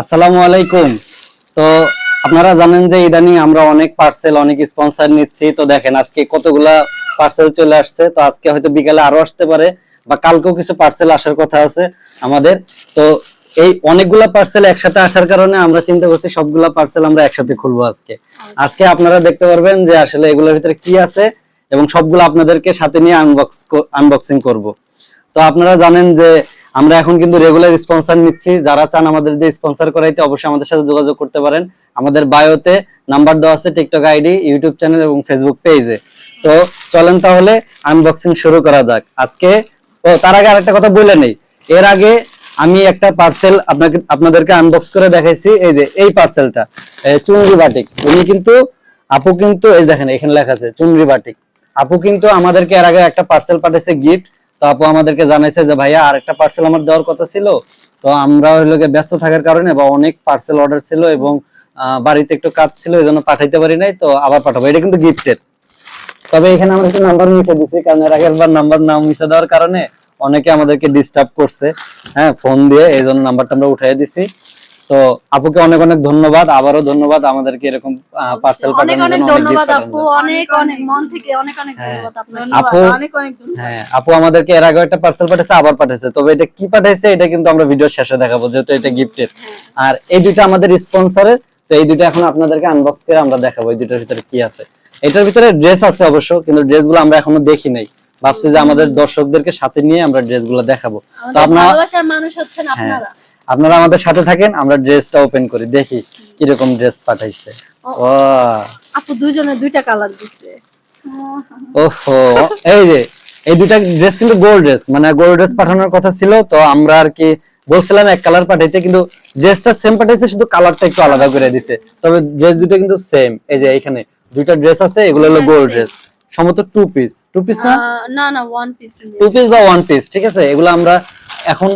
আসসালামু আলাইকুম। তো আপনারা জানেন যে ইদানিং আমরা অনেক পার্সেল অনেক স্পন্সর নিচ্ছি। তো দেখেন আজকে কতগুলা পার্সেল চলে আসছে। তো আজকে হয়তো বিকালে আরো আসতে পারে বা কালকেও কিছু পার্সেল আসার কথা আছে আমাদের। তো এই অনেকগুলা পার্সেল একসাথে আসার কারণে আমরা চিন্তা করছি সবগুলা পার্সেল আমরা একসাথে খুলবো আজকে। আজকে আপনারা দেখতে পারবেন যে আসলে এগুলোর ভিতরে কি আছে এবং সবগুলো আপনাদেরকে সাথে নিয়ে আনবক্সিং করব। তো আপনারা জানেন যে আমরা এখন কিন্তু রেগুলার স্পন্সর নিচ্ছি। যারা চান আমাদের দিয়ে স্পন্সর করাইতে অবশ্যই আমাদের সাথে যোগাযোগ করতে পারেন। আমাদের বায়োতে নাম্বার দেওয়া আছে, টিকটক আইডি, ইউটিউব চ্যানেল এবং ফেসবুক পেজে। তো চলেন তাহলে আনবক্সিং শুরু করা যাক আজকে। ও তার আগে আরেকটা কথা বলে নেই, এর আগে আমি একটা পার্সেল আপনাদেরকে আনবক্স করে দেখাইছি। এই যে এই পার্সেলটা চুনরি বাটিক, উনি কিন্তু আপু কিন্তু এই দেখেন এখানে লেখা আছে চুনরি বাটিক। আপু কিন্তু আমাদেরকে এর আগে একটা পার্সেল পাঠিয়েছে গিফট। তো আপু আমাদেরকে জানাইছে যে ভাইয়া আরেকটা পার্সেল আমার দেওয়ার কথা ছিল, তো আমরা হইলো ব্যস্ত থাকার কারণে বা অনেক পার্সেল অর্ডার ছিল এবং বাড়িতে একটু কাজ ছিল, এই জন্য পাঠাইতে পারি নাই। তো আবার পাঠাবো, এটা কিন্তু গিফটের। তবে এখানে আমরা একটু নাম্বার মিশে দিচ্ছি, কারণ এর আগের বার নাম্বার না মিশে দেওয়ার কারণে অনেকে আমাদেরকে ডিস্টার্ব করছে, হ্যাঁ, ফোন দিয়ে, এই জন্য নাম্বারটা আমরা উঠাই দিছি। তো আপুকে অনেক অনেক ধন্যবাদ, আবারও ধন্যবাদ আমাদেরকে এরকম পার্সেল পাঠানোর জন্য, অনেক ধন্যবাদ আপু, অনেক অনেক মন থেকে অনেক অনেক ধন্যবাদ আপনাকে। আপু হ্যাঁ, আপু আমাদেরকে এর আগে একটা পার্সেল পাঠিয়েছে, আবার পাঠিয়েছে। তবে এটা কি পাঠিয়েছে এটা কিন্তু আমরা ভিডিও শেষে দেখাবো, যেহেতু এটা গিফটের। আর এই দুইটা আমাদের স্পন্সরের। তো এই দুইটা এখন আপনাদেরকে আনবক্স করে আমরা দেখাবো এই দুইটার ভিতরে কি আছে। এটার ভিতরে ড্রেস আছে অবশ্য, কিন্তু ড্রেসগুলো আমরা এখনো দেখি নাই। ভাবছি যে আমাদের দর্শকদেরকে সাথে নিয়ে আমরা ড্রেসগুলো দেখাবো। তো আপনারা ভালোবাসার মানুষ হচ্ছেন আপনারা। আপনারা আমাদের সাথে থাকেন, আমরা ড্রেসটা ওপেন করি, দেখি কিরকম ড্রেস পাঠাইছে। ও আপু দুইজনে দুইটা কালার দিছে। ওহো, এই যে এই দুইটা ড্রেস কিন্তু গোল্ড ড্রেস, মানে গোল্ড ড্রেস পাঠানোর কথা ছিল। তো আমরা আর কি বলছিলাম এক কালার পাঠাইতে, কিন্তু ড্রেসটা সেম পাঠাইছে, শুধু কালারটা একটু আলাদা করে দিছে। তবে ড্রেস দুটো কিন্তু সেম। এই যে এখানে দুইটা ড্রেস আছে, এগুলো হলো গোল্ড ড্রেস, সম্ভবত টু পিস না না না ওয়ান পিস। টু পিস বা ওয়ান পিস, ঠিক আছে। এগুলো আমরা এখন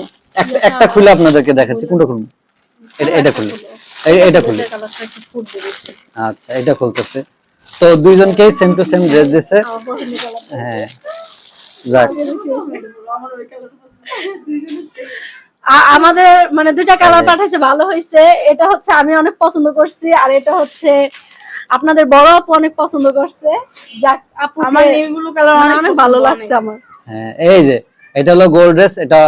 একটা খুলে আপনাদেরকে দেখাচ্ছি। কোনটা খুলবো? এটা খুলে, এটা খুলে। আচ্ছা, এটা খুলতেছে। তো দুইজনকেই সেম টু সেম ড্রেস দিয়েছে। হ্যাঁ, যাক, আমাদের মানে দুইটা কালার পাঠাইছে, ভালো হয়েছে। এটা হচ্ছে আমি অনেক পছন্দ করছি, আর এটা হচ্ছে আপনাদের বড় আপু অনেক পছন্দ করছে। যাক আপু, আমার নেভি ব্লু কালার অনেক ভালো লাগছে আমার। হ্যাঁ, এই যে এটা হলো গোল্ড ড্রেস, এটা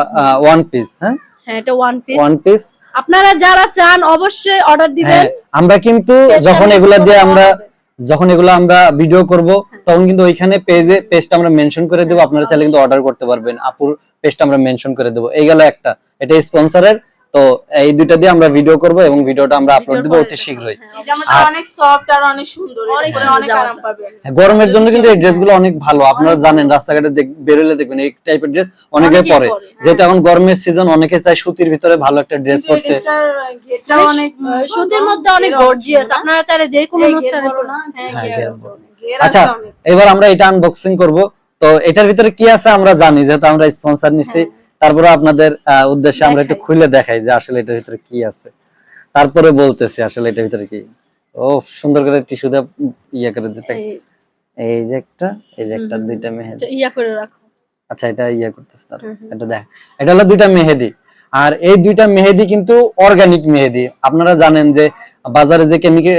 ওয়ান পিস। হ্যাঁ হ্যাঁ, এটা ওয়ান পিস। ওয়ান পিস আপনারা যারা চান অবশ্যই অর্ডার দিবেন। আমরা কিন্তু যখন এগুলা আমরা ভিডিও করব, তখন কিন্তু ওইখানে পেজটা আমরা মেনশন করে দেব। আপনারা চাইলে কিন্তু অর্ডার করতে পারবেন, আপুর পেজটা আমরা মেনশন করে দেব। এই গেল একটা, এটা স্পন্সরের। তো এই দুইটা দিয়ে আমরা ভিডিও করব এবং ভিডিওটা আমরা আপলোড দেব অতি শীঘ্রই। এই জামাটা অনেক সফট আর অনেক সুন্দর, এর অনেক আরাম পাবেন। গরমের জন্য কিন্তু এই ড্রেসগুলো অনেক ভালো। আপনারা জানেন রাস্তাঘাটে বেরোলে দেখবেন এই টাইপের ড্রেস অনেকে পরে, যেহেতু এখন গরমের সিজন, অনেকে চায় সুতির ভিতরে ভালো একটা ড্রেস পরতে। এটা অনেক সুতির মধ্যে অনেক গর্জিয়াস, আপনারা চাইলে যে কোনো অনুষ্ঠানে আচ্ছা, এবার আমরা এটা আনবক্সিং করব। তো এটার ভিতরে কি আছে আমরা জানি, যেহেতু আমরা স্পন্সর নিছি। তারপরে আপনাদের উদ্দেশ্যে আমরা একটু খুলে দেখাই যে আসলে এটার ভিতরে কি আছে, তারপরে বলতেছি আসলে এটার ভিতরে কি। ও সুন্দর করে টিস্যু দিয়ে ইয়া করে দিতে। এই যে একটা, এই যে একটা, দুইটা মেহেদি ইয়া করে রাখো। আচ্ছা, এটা ইয়া করতেছে তার, এটা দেখ, এটা হলো দুইটা মেহেদি। আর এই দুইটা মেহেদি কিন্তু অর্গানিক মেহেদি। আপনারা জানেন যে বাজারে যে কেমিক্যাল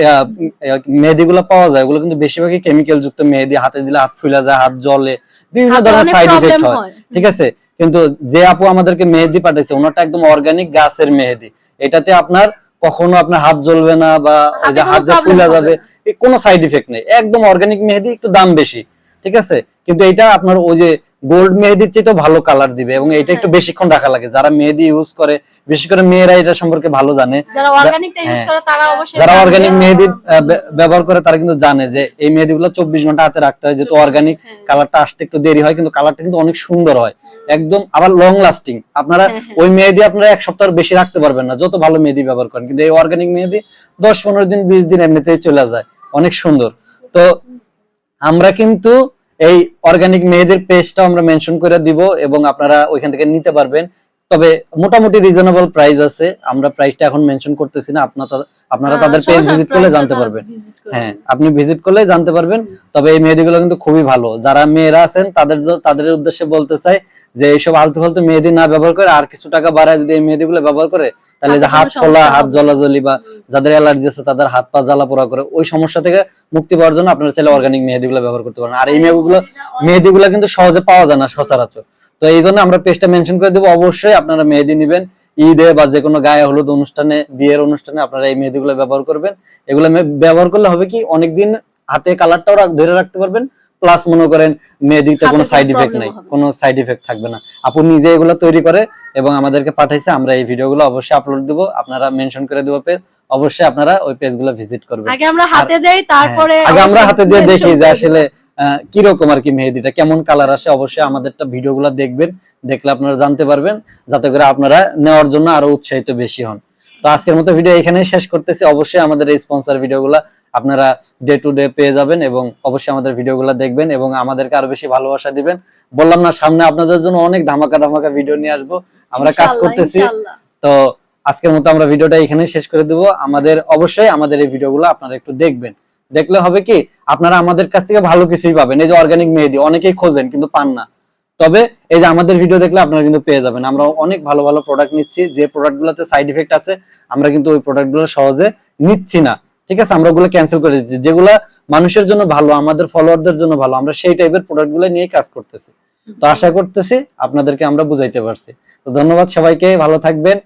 মেহেদিগুলো পাওয়া যায়, ওগুলো কিন্তু বেশিরভাগই কেমিক্যাল যুক্ত মেহেদি। হাতে দিলে হাত ফুলে যায়, হাত জ্বলে, বিভিন্ন ধরনের সাইড ইফেক্ট হয়, ঠিক আছে। কিন্তু যে আপু আমাদেরকে মেহেদি পাঠাইছে, ওনারটা একদম অর্গানিক গাছের মেহেদি। এটাতে আপনার কখনো আপনার হাত জ্বলবে না বা ওই যে হাত যে ফুলে যাবে, কোনো সাইড ইফেক্ট নেই। একদম অর্গানিক মেহেদি, একটু দাম বেশি, ঠিক আছে। কিন্তু এটা আপনার ওই যে গোল্ড মেহেদির চেয়ে তো ভালো কালার দিবে, এবং এটা একটু বেশিক্ষণ রাখা লাগে। যারা মেহেদি ইউজ করে, বিশেষ করে মেয়েরা এটা সম্পর্কে ভালো জানে। যারা অর্গানিকটা ইউজ করে তারা অবশ্যই, যারা অর্গানিক মেহেদি ব্যবহার করে তারা কিন্তু জানে যে এই মেহেদিগুলো 24 ঘন্টা হাতে রাখতে হয়, যেহেতু অর্গানিক কালারটা আসতে একটু দেরি হয়, কিন্তু কালারটা কিন্তু অনেক সুন্দর হয়, একদম আবার লং লাস্টিং। আপনারা ওই মেহেদি আপনারা এক সপ্তাহের বেশি রাখতে পারবেন না, যত ভালো মেহেদি ব্যবহার করেন। কিন্তু এই অর্গানিক মেহেদি 10-15 দিন 20 দিন এমনিতেই চলে যায়, অনেক সুন্দর। তো আমরা কিন্তু এই অর্গানিক মেহেদির পেজটা আমরা মেনশন করে দিব, এবং আপনারা ওইখান থেকে নিতে পারবেন। তবে মোটামুটি রিজনেবল প্রাইস আছে, আমরা প্রাইসটা এখন মেনশন করতেছি না, আপনারা তাদের পেজ ভিজিট করলে জানতে পারবেন। হ্যাঁ, আপনি ভিজিট করলে জানতে পারবেন। তবে এই মেহেদিগুলো কিন্তু খুবই ভালো, যারা মেয়েরা আছেন তাদের উদ্দেশ্যে বলতে চাই যে এইসব আলতু ফালতু মেহেদি না ব্যবহার করে আর কিছু টাকা বাড়ায় যদি এই মেহেদিগুলো ব্যবহার করে, তাহলে যে হাত ফোলা, হাত জ্বলাজ্বলি বা যাদের অ্যালার্জি আছে তাদের হাত পা জ্বালা পোড়া করে, ওই সমস্যা থেকে মুক্তি পাওয়ার জন্য আপনারা চাইলে অর্গানিক মেহেদিগুলো ব্যবহার করতে পারেন। আর এই মেহেদিগুলো কিন্তু সহজে পাওয়া যায় না সচরাচর, তো এই জন্য আমরা পেজটা মেনশন করে দেবো। অবশ্যই আপনারা মেহেদি নেবেন, ঈদে বা যে কোনো গায়ে হলুদ অনুষ্ঠানে, বিয়ের অনুষ্ঠানে আপনারা এই মেহেদিগুলো ব্যবহার করবেন। এগুলো ব্যবহার করলে হবে কি, অনেকদিন হাতে কালারটাও ধরে রাখতে পারবেন, প্লাস মনে করেন মেহেদিতে কোনো সাইড ইফেক্ট নাই, কোনো সাইড ইফেক্ট থাকবে না। আপু নিজে এগুলো তৈরি করে এবং আমাদেরকে পাঠাইছে, আমরা এই ভিডিওগুলো অবশ্যই আপলোড দেব, আপনারা মেনশন করে দেবো পেজ, অবশ্যই আপনারা ওই পেজগুলো ভিজিট করবেন। আগে আমরা হাতে দেই, তারপরে আগে আমরা হাতে দিয়ে দেখি যে আসলে কিরকম আর কি মেহেদিটা কেমন কালার আসে। অবশ্যই আমাদেরটা ভিডিওগুলো দেখবেন, দেখলে আপনারা জানতে পারবেন, যাতে করে আপনারা নেওয়ার জন্য আরো উৎসাহিত বেশি হন। তো আজকের মতো ভিডিও এখানেই শেষ করতেছি। অবশ্যই আমাদের এই স্পন্সর ভিডিওগুলো আপনারা ডে টু ডে পেয়ে যাবেন এবং অবশ্যই আমাদের ভিডিওগুলো দেখবেন এবং আমাদেরকে আরো বেশি ভালোবাসা দিবেন। বললাম না, সামনে আপনাদের জন্য অনেক ধামাকা ভিডিও নিয়ে আসবো, আমরা কাজ করতেছি। তো আজকের মতো আমরা ভিডিওটা এখানেই শেষ করে দেবো। অবশ্যই আমাদের এই ভিডিওগুলো আপনারা একটু দেখবেন, দেখলে হবে কি আপনারা আমাদের কাছ থেকে ভালো কিছুই পাবেন। এই যে অর্গানিক মেহেদি অনেকেই খোঁজেন কিন্তু পান না, তবে এই যে আমাদের ভিডিও দেখলে আপনারা কিন্তু পেয়ে যাবেন। আমরা অনেক ভালো ভালো প্রোডাক্ট নিচ্ছি, যে প্রোডাক্টগুলোতে সাইড ইফেক্ট আছে আমরা কিন্তু ওই প্রোডাক্টগুলো সহজে নিচ্ছি না, ঠিক আছে, আমরা ওগুলো ক্যান্সেল করে দিচ্ছি। যেগুলা মানুষের জন্য ভালো, আমাদের ফলোয়ারদের জন্য ভালো, আমরা সেই টাইপের প্রোডাক্টগুলো নিয়ে কাজ করতেছি। তো আশা করতেছি আপনাদেরকে আমরা বুঝাইতে পারছি। তো ধন্যবাদ সবাইকে, ভালো থাকবেন।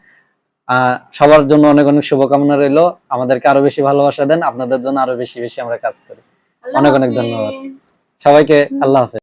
সবার জন্য অনেক অনেক শুভকামনা রইলো। আমাদেরকে আরো বেশি ভালোবাসা দেন, আপনাদের জন্য আরো বেশি বেশি আমরা কাজ করি। অনেক অনেক ধন্যবাদ সবাইকে, আল্লাহ হাফেজ।